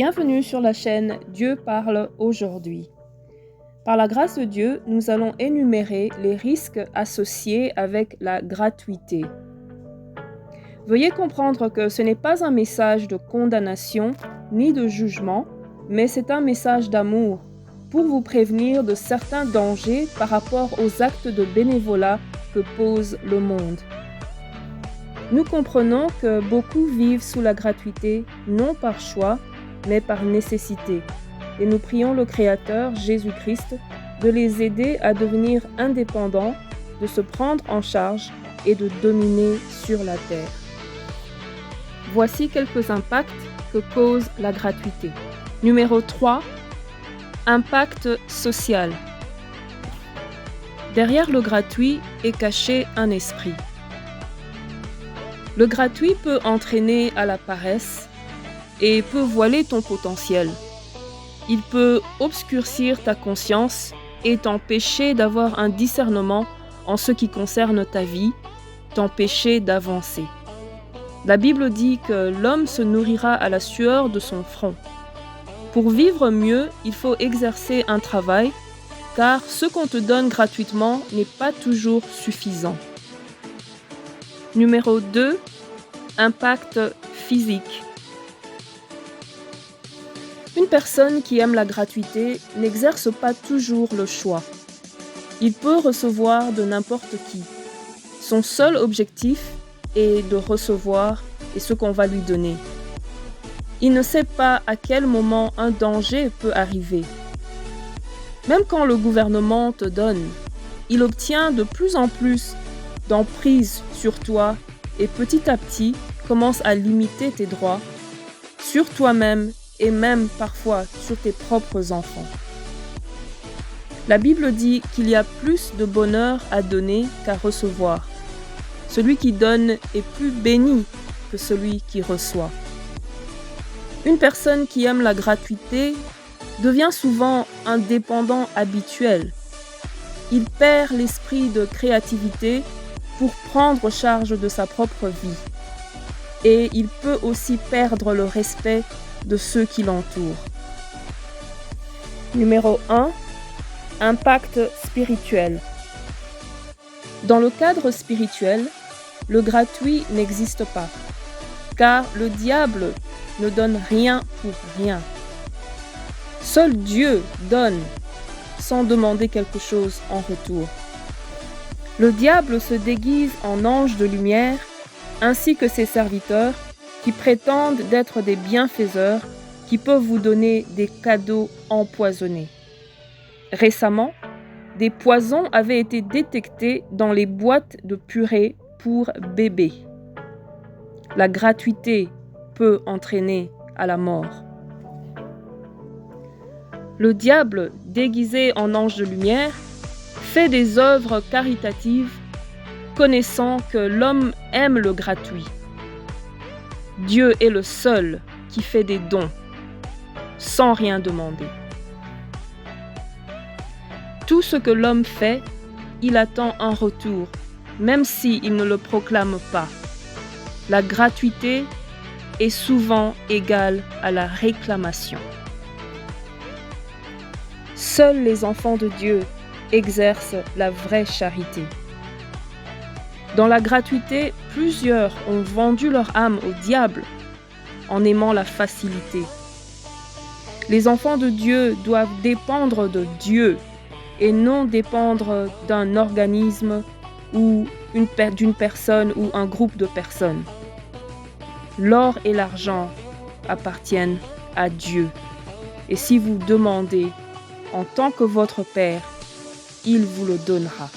Bienvenue sur la chaîne Dieu parle aujourd'hui. Par la grâce de Dieu, nous allons énumérer les risques associés avec la gratuité. Veuillez comprendre que ce n'est pas un message de condamnation ni de jugement, mais c'est un message d'amour pour vous prévenir de certains dangers par rapport aux actes de bénévolat que pose le monde. Nous comprenons que beaucoup vivent sous la gratuité, non par choix, mais par nécessité. Et nous prions le Créateur, Jésus-Christ, de les aider à devenir indépendants, de se prendre en charge et de dominer sur la terre. Voici quelques impacts que cause la gratuité. Numéro 3. Impact social. Derrière le gratuit est caché un esprit. Le gratuit peut entraîner à la paresse et peut voiler ton potentiel. Il peut obscurcir ta conscience et t'empêcher d'avoir un discernement en ce qui concerne ta vie, t'empêcher d'avancer. La Bible dit que l'homme se nourrira à la sueur de son front. Pour vivre mieux, il faut exercer un travail, car ce qu'on te donne gratuitement n'est pas toujours suffisant. Numéro 2. Impact physique. Une personne qui aime la gratuité n'exerce pas toujours le choix. Il peut recevoir de n'importe qui. Son seul objectif est de recevoir et ce qu'on va lui donner. Il ne sait pas à quel moment un danger peut arriver. Même quand le gouvernement te donne, il obtient de plus en plus d'emprise sur toi et petit à petit commence à limiter tes droits sur toi-même et même parfois sur tes propres enfants. La Bible dit qu'il y a plus de bonheur à donner qu'à recevoir. Celui qui donne est plus béni que celui qui reçoit. Une personne qui aime la gratuité devient souvent un dépendant habituel. Il perd l'esprit de créativité pour prendre charge de sa propre vie. Et il peut aussi perdre le respect de ceux qui l'entourent. Numéro 1. Impact spirituel. Dans le cadre spirituel, le gratuit n'existe pas, car le diable ne donne rien pour rien. Seul Dieu donne sans demander quelque chose en retour. Le diable se déguise en ange de lumière, ainsi que ses serviteurs, qui prétendent d'être des bienfaiseurs, qui peuvent vous donner des cadeaux empoisonnés. Récemment, des poisons avaient été détectés dans les boîtes de purée pour bébés. La gratuité peut entraîner à la mort. Le diable, déguisé en ange de lumière, fait des œuvres caritatives, connaissant que l'homme aime le gratuit. Dieu est le seul qui fait des dons, sans rien demander. Tout ce que l'homme fait, il attend un retour, même s'il ne le proclame pas. La gratuité est souvent égale à la réclamation. Seuls les enfants de Dieu exercent la vraie charité. Dans la gratuité, plusieurs ont vendu leur âme au diable en aimant la facilité. Les enfants de Dieu doivent dépendre de Dieu et non dépendre d'un organisme ou d'une personne ou un groupe de personnes. L'or et l'argent appartiennent à Dieu. Et si vous demandez en tant que votre Père, il vous le donnera.